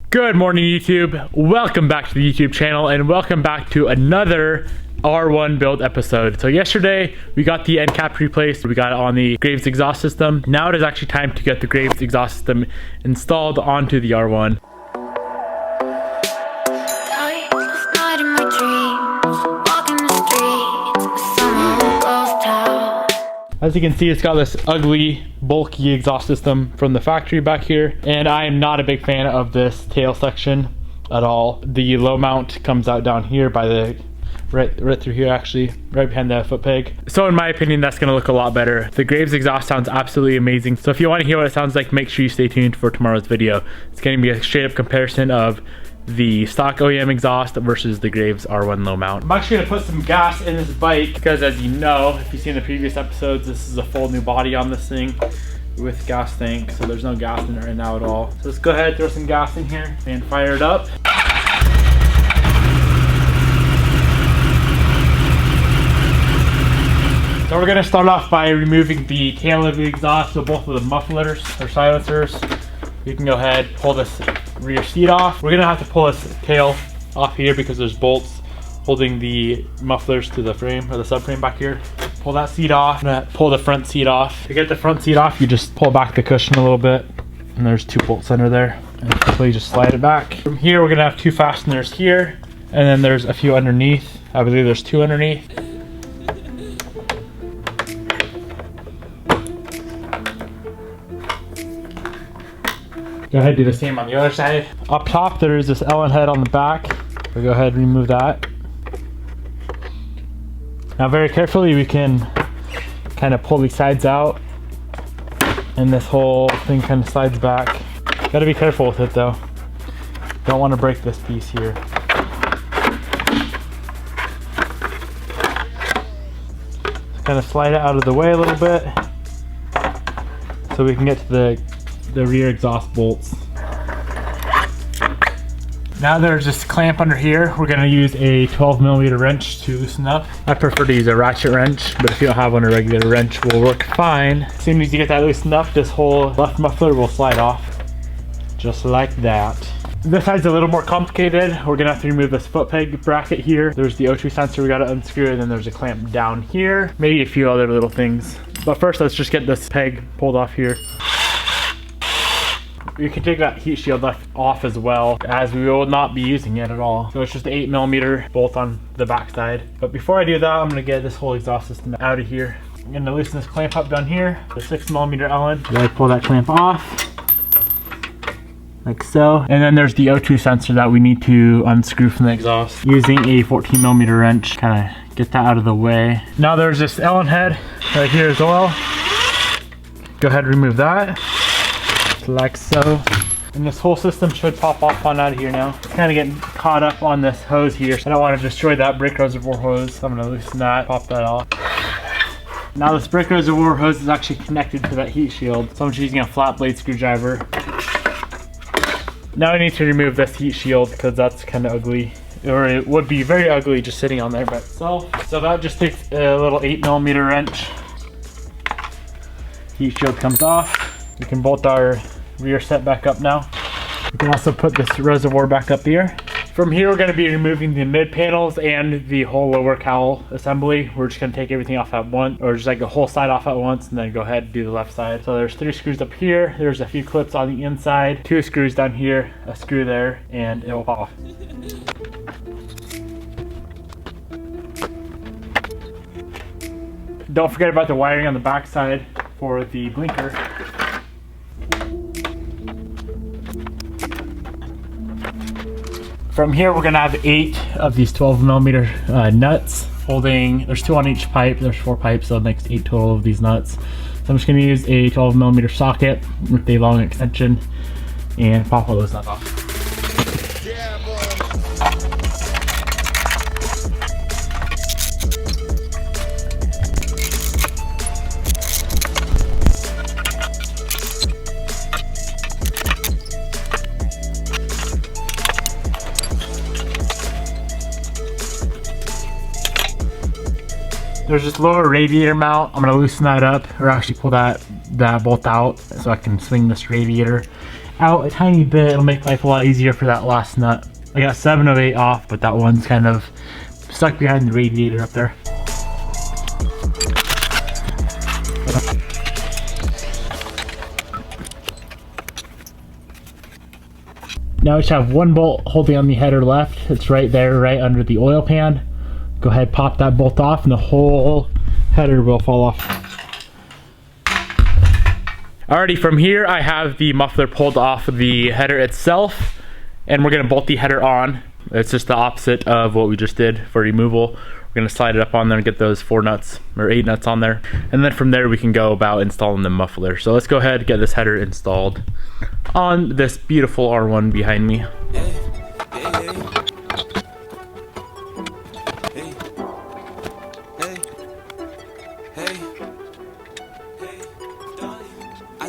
Good morning, YouTube. Welcome back to the YouTube channel and welcome back to another R1 build episode. So yesterday we got the end cap replaced. We got it on the Graves exhaust system. Now it is actually time to get the Graves exhaust system installed onto the R1. As you can see, it's got this ugly, bulky exhaust system from the factory back here, and I am not a big fan of this tail section at all. The low mount comes out down here by the right through here, actually, right behind the foot peg. So in my opinion, that's going to look a lot better. The Graves exhaust sounds absolutely amazing. So if you want to hear what it sounds like, make sure you stay tuned for tomorrow's video. It's going to be a straight up comparison of the stock OEM exhaust versus the Graves R1 low mount. I'm actually gonna put some gas in this bike because, as you know, if you've seen the previous episodes, this is a full new body on this thing with gas tank, so there's no gas in it right now at all. So let's go ahead and throw some gas in here and fire it up. So we're gonna start off by removing the tail of the exhaust, so both of the mufflers or silencers. You can go ahead, pull this rear seat off. We're gonna have to pull this tail off here because there's bolts holding the mufflers to the frame or the subframe back here. Pull that seat off. I'm gonna pull the front seat off. To get the front seat off, you just pull back the cushion a little bit, and there's two bolts under there. And quickly just slide it back. From here, we're gonna have two fasteners here, and then there's a few underneath. I believe there's two underneath. Go ahead and do the same on the other side. Up top, there is this Allen head on the back. So go ahead and remove that. Now very carefully, we can kind of pull these sides out, and this whole thing kind of slides back. Gotta be careful with it though. Don't want to break this piece here. Kind of slide it out of the way a little bit so we can get to the rear exhaust bolts. Now there's this clamp under here. We're going to use a 12mm wrench to loosen up. I prefer to use a ratchet wrench, but if you don't have one, a regular wrench will work fine. As soon as you get that loosened up, this whole left muffler will slide off just like that. This side's a little more complicated. We're gonna have to remove this foot peg bracket here. There's the O2 sensor we gotta unscrew, and then there's a clamp down here. Maybe a few other little things. But first, let's just get this peg pulled off here. You can take that heat shield off as well, as we will not be using it at all. So it's just an 8mm bolt on the back side. But before I do that, I'm gonna get this whole exhaust system out of here. I'm gonna loosen this clamp up down here. The 6mm Allen. Then pull that clamp off, like so. And then there's the O2 sensor that we need to unscrew from the exhaust. Using a 14mm wrench, kind of get that out of the way. Now there's this Allen head right here as well. Go ahead and remove that. Like so, and this whole system should pop off on out of here now. It's kind of getting caught up on this hose here, so I don't want to destroy that brake reservoir hose, so I'm going to loosen that, pop that off. Now this brake reservoir hose is actually connected to that heat shield, so I'm just using a flat blade screwdriver. Now I need to remove this heat shield because that's kind of ugly, or it would be very ugly just sitting on there by itself. So that just takes a little 8mm wrench. Heat shield comes off. We can bolt our rear set back up now. We can also put this reservoir back up here. From here, we're going to be removing the mid panels and the whole lower cowl assembly. We're just going to take everything off at once, or just like the whole side off at once, and then go ahead and do the left side. So there's 3 screws up here. There's a few clips on the inside, 2 screws down here, a screw there, and it will pop off. Don't forget about the wiring on the back side for the blinker. From here, we're gonna have 8 of these 12mm nuts holding, there's 2 on each pipe, there's 4 pipes, so it makes 8 total of these nuts. So I'm just gonna use a 12mm socket with a long extension and pop all those nuts off. There's this lower radiator mount. I'm gonna loosen that up, or actually pull that bolt out so I can swing this radiator. out a tiny bit, it'll make life a lot easier for that last nut. I got 7 of 8 off, but that one's kind of stuck behind the radiator up there. Now we just have one bolt holding on the header left. It's right there, right under the oil pan. Go ahead, pop that bolt off and the whole header will fall off. Alrighty, from here I have the muffler pulled off of the header itself, and we're gonna bolt the header on. It's just the opposite of what we just did for removal. We're gonna slide it up on there and get those 4 nuts or 8 nuts on there. And then from there we can go about installing the muffler. So let's go ahead and get this header installed on this beautiful R1 behind me.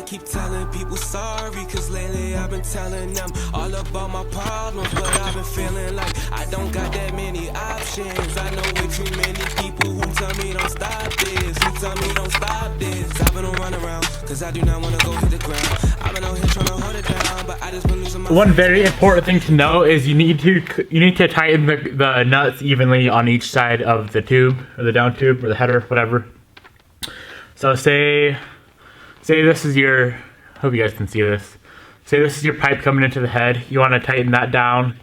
Keep telling people sorry, cause lately I've been telling them all about my problems, but I've been feeling like I don't got that many options. I know way too many people who tell me don't stop this, who tell me don't stop this. I've been on run around, cause I do not want to go hit the ground. I've been out here trying to hold it down, but I just been losing my... One very important thing to know is you need to tighten the nuts evenly on each side of the tube, or the down tube, or the header, whatever. So say this is your, hope you guys can see this. Say this is your pipe coming into the head. You want to tighten that down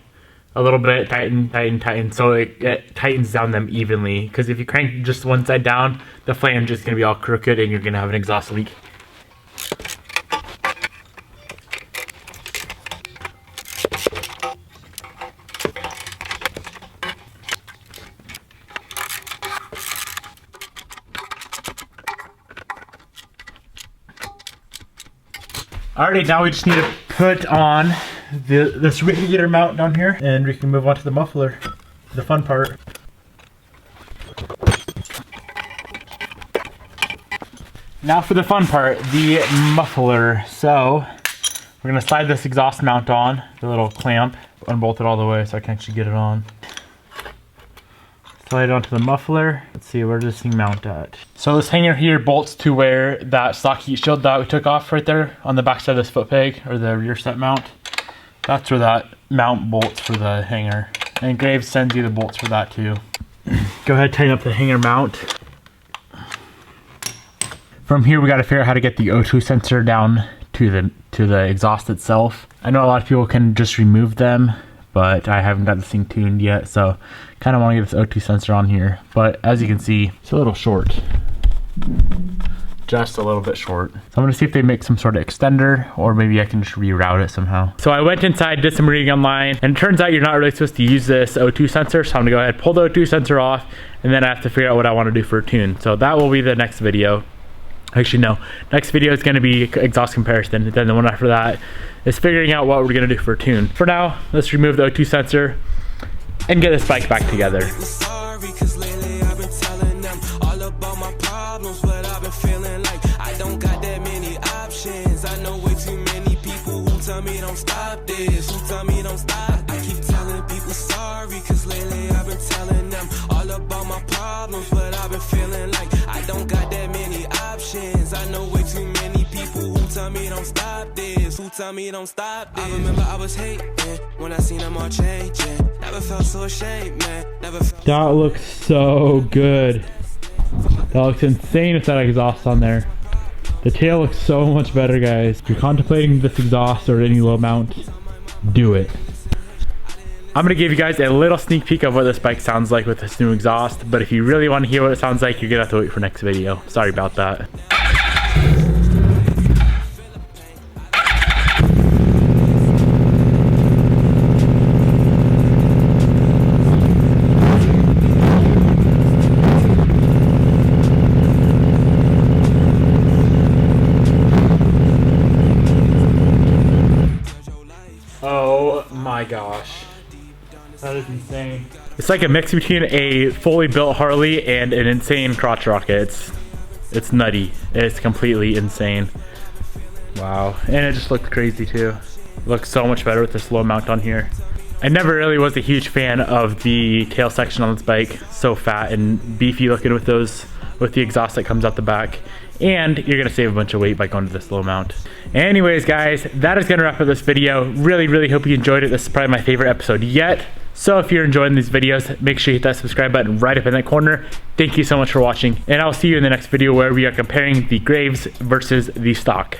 a little bit, tighten, so it tightens down them evenly. Because if you crank just one side down, the flange is going to be all crooked and you're going to have an exhaust leak. Alrighty, now we just need to put on this radiator mount down here, and we can move on to the muffler, the fun part. Now for the fun part, the muffler. So we're gonna slide this exhaust mount on, the little clamp, unbolt it all the way so I can actually get it on. Slide it onto the muffler. Let's see, where does this thing mount at? So this hanger here bolts to where that stock heat shield that we took off right there on the back side of this foot peg, or the rear set mount. That's where that mount bolts for the hanger. And Graves sends you the bolts for that too. Go ahead, tighten up the hanger mount. From here we gotta figure out how to get the O2 sensor down to the exhaust itself. I know a lot of people can just remove them, but I haven't got this thing tuned yet, so kind of want to get this O2 sensor on here. But as you can see, it's a little short. Just a little bit short. So I'm gonna see if they make some sort of extender, or maybe I can just reroute it somehow. So I went inside, did some reading online, and it turns out you're not really supposed to use this O2 sensor, so I'm gonna go ahead, pull the O2 sensor off, and then I have to figure out what I want to do for a tune. So that will be the next video. Actually, no. Next video is gonna be exhaust comparison, then the one after that is figuring out what we're gonna do for a tune. For now, let's remove the O2 sensor and get this bike back together. Sorry, cause lately I've been telling them all about my problems, but I've been feeling like I don't got that many options. I know way too many people who tell me don't stop this, who tell me don't stop. I keep telling people sorry, cause lately I've been telling them all about my problems, but I've been feeling like I don't got that many options. I know way too many people who tell me don't stop this, who tell me don't stop this. I remember I was hating when I seen them all changing. Never felt so ashamed, man. Never felt that looks so good. That looks insane with that exhaust on there. The tail looks so much better, guys. If you're contemplating this exhaust or any low mount, do it. I'm gonna give you guys a little sneak peek of what this bike sounds like with this new exhaust, but if you really want to hear what it sounds like, you're gonna have to wait for next video. Sorry about that. Oh my gosh. That is insane. It's like a mix between a fully built Harley and an insane crotch rocket. It's nutty. It's completely insane. Wow. And it just looked crazy too. It looks so much better with this low mount on here. I never really was a huge fan of the tail section on this bike. So fat and beefy looking with the exhaust that comes out the back. and you're gonna save a bunch of weight by going to this low mount. Anyways guys, that is gonna wrap up this video. Really hope you enjoyed it. This is probably my favorite episode yet. So if you're enjoying these videos, make sure you hit that subscribe button right up in that corner. Thank you so much for watching, and I'll see you in the next video where we are comparing the Graves versus the stock.